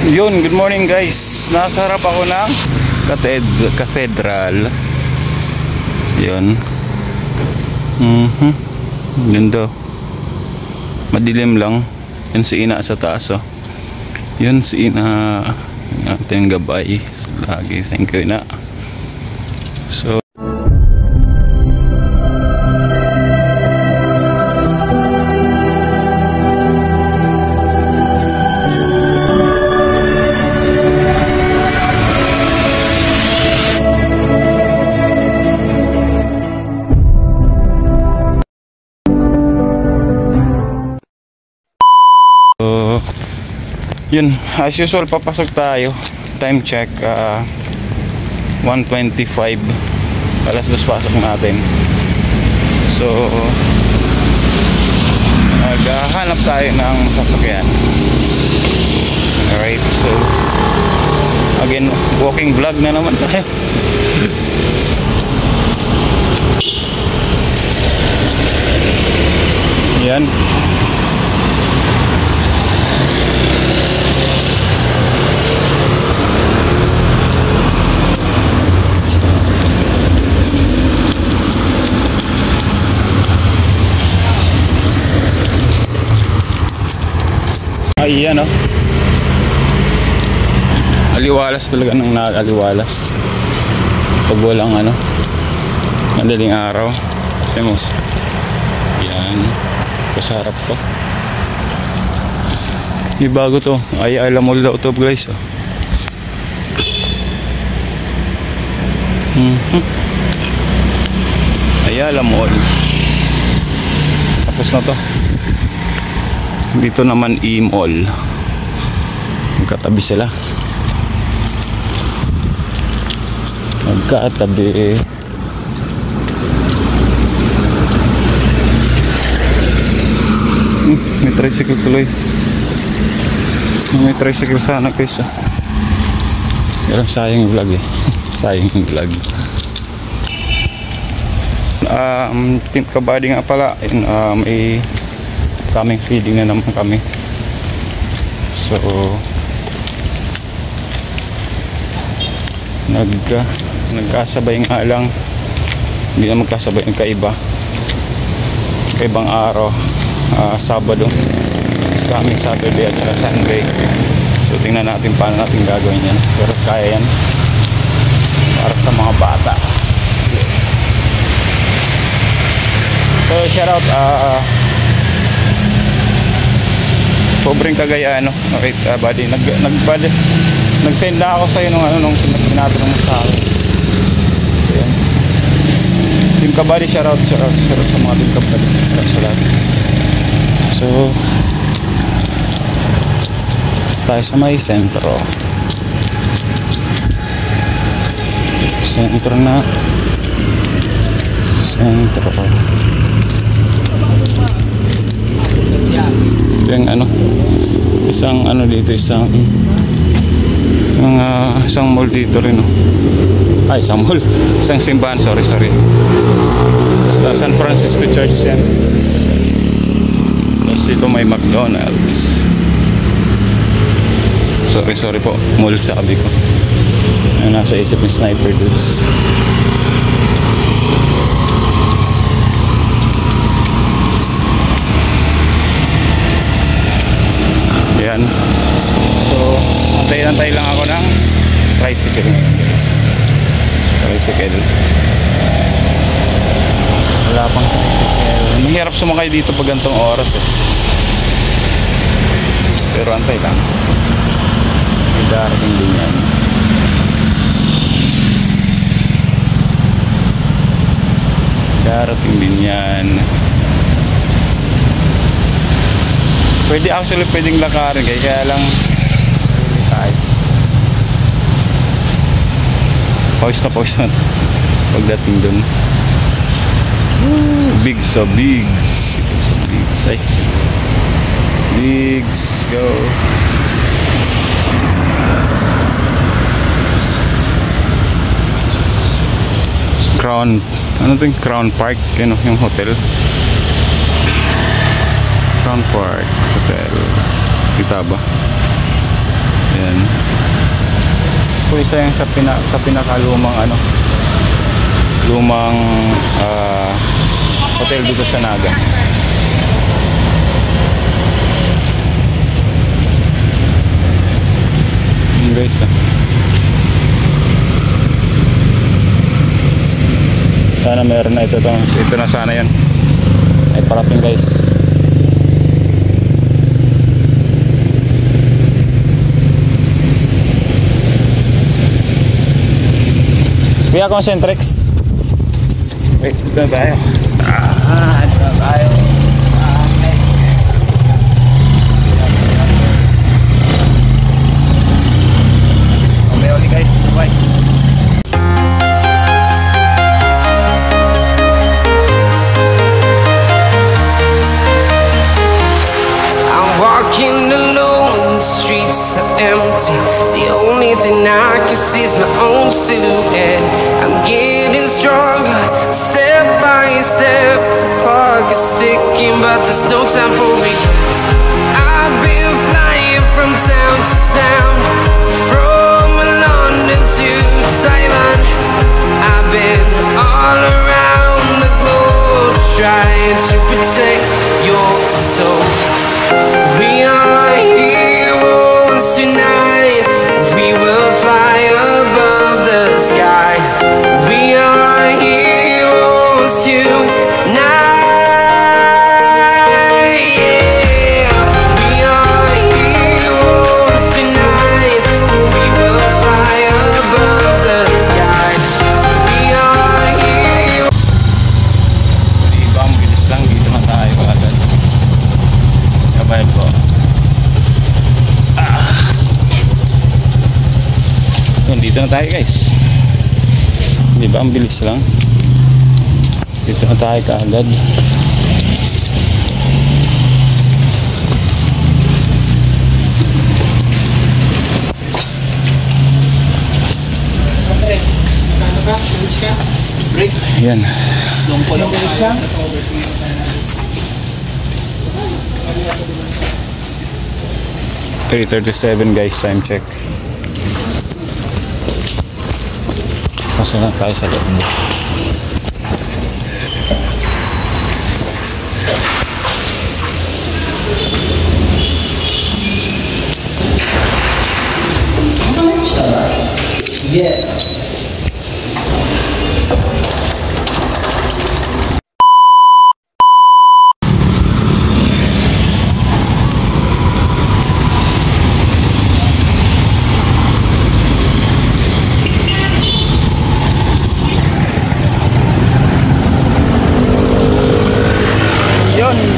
Yun, good morning guys. Nasa harap ako ng cathedral. Yun. Ganda. Madilim lang. Yun si Ina sa taas, oh. Yun si Ina. Ating gabay lagi. Thank you, Ina. So yun, as usual papasok tayo. Time check 1:25. Alas 2 pasok natin. So maghahanap tayo ng sasakyan. Alright, so again, walking vlog na naman tayo. Yan. Ayan, oh. Aliwalas talaga ng aliwalas pag walang madaling araw. Temos. Yan. Kasarap ko. Yung bago to. Ay alam mo daw to guys, oh. Ay alam mo. Tapos na to. Dito naman E-Mall. Magkatabi sila. Magkatabi. May tricycle tuloy. May tricycle sana guys, oh. Pero sayang yung vlog eh. Sayang yung vlog. Team Kabady nga pala. May kaming feeding na naman kami. So nagkasabay nga lang, hindi na magkasabay, kaibang araw. Sabado is coming Saturday at saka Sunday. So tingnan natin paano natin gagawin yan, pero kaya yan para sa mga bata. So shout out Pobreng Cagayano. Okay, buddy, nag-send na ako sa iyo nung sinatanong mo sa akin. So yan. Team Kabady, shout out sa mga Team Kabady. Sa lahat. So tayo sa may sentro. Sentro. Yung isang dito, isang mall dito rin, no? Ay, isang mall, isang simbahan, sorry sa San Francisco Church yan. Tapos dito may McDonald's. Sorry po, mall sabi ko. Nasa isip ng sniper dudes. Yan. So antay lang ako ng tricycle. Wala pang tricycle. Mahirap sumakay dito pag gantong oras eh. Pero antay lang. May darating din yan. Pwedeng lakarin kaya lang tayo. Pawis na pagdating dun. Bigs. Ay, Bigs, go. Crown, Crown Park, yung hotel. Crown Park Hotel. Kita ba? Ayan. po isa yung sa pinakalumang ano, lumang hotel dito sa Naga. Guys, sana meron na ito na sana yan ay parating guys. Kuya Concentrex, wait, ito na tayo. Ito na tayo. Guys, bye. I'm walking alone, the streets are empty. The only thing I can see is my own silhouette. I'm getting stronger, step by step. The clock is ticking, but there's no time for regrets. I've been flying from town to town, from London to Taiwan. I've been all around the globe trying to protect your soul. We are heroes tonight. We will fly above the sky. We are heroes tonight. Dito na tayo guys, di ba ang bilis lang. Dito na tayo kaagad. Yan, 3:37 guys, time check. Pasok na tayo sa loob. Yes.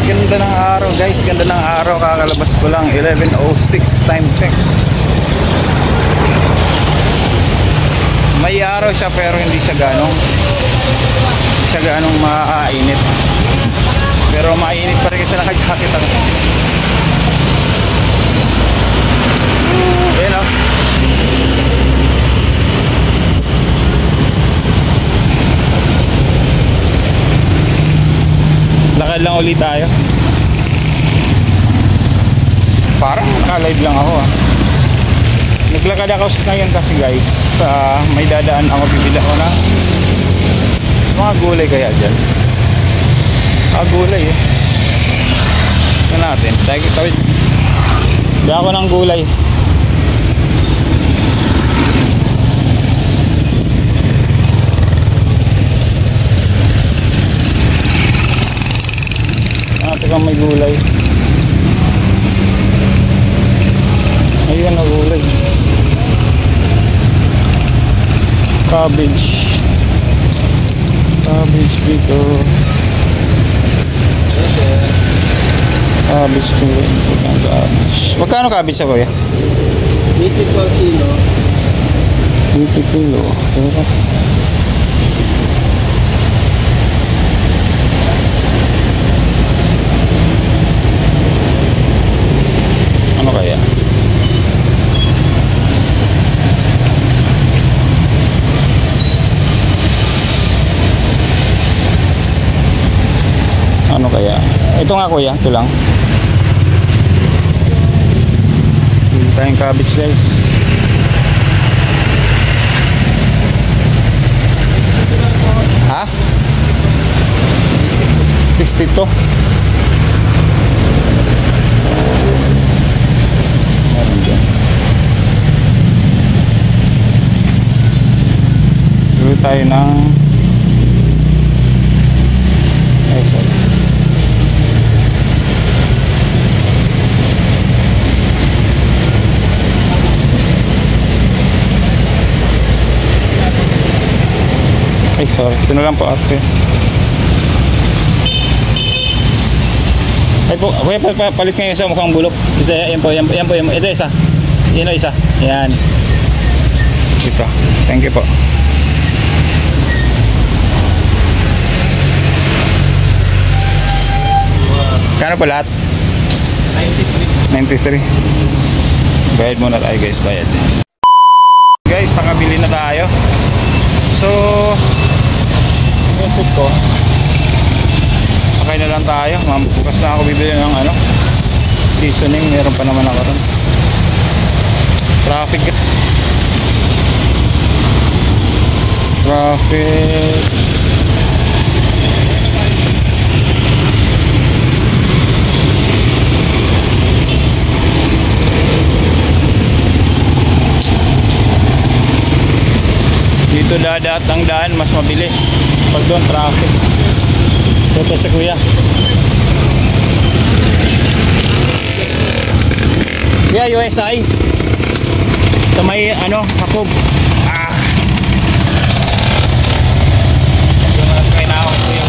Ganda ng araw guys, ganda ng araw. Kakalabas ko lang, 11:06 time check. May araw siya pero hindi siya ganong maainit. Pero mainit pa rin kasi naka-jacket ako. Ayan o. Lakad lang ulit tayo. Parang naka-live lang ako Naglakad ako ngayon kasi guys, may dadaan ako, bibili ako na mga gulay kaya dyan. Gulay ito natin. Tawid bili ako ng gulay. Kung may gulay, ayun na gulay, cabbage dito, cabbage dito. Magkano cabbage sa kuya? 80 per kilo. 80 kilo. Pero ano kaya? Ano kaya? Ito nga kuya, ito lang. Hindi tayong cabbage guys. 62. Meron dyan. Dito tayo ng ay sorry. Ay sorry, ito na lang po ate. Ay po, kuya, palit ngayon sa mukhang bulok. Ito, yan po, ito isa. Yan o isa. Yan. Ito. Thank you po. Kano po lahat? 93. Bayad muna tayo guys, bayad. Guys, nakabili na tayo. So, isip ko, sakay na lang tayo. Bukas na ako bibili ng ano, seasoning. Meron pa naman ako ron. Traffic. Dito dadat ang daan mas mabilis pag doon traffic. Ito si kuya. Yeah, USI sa may ano Hakob. Sakay na ako kuya.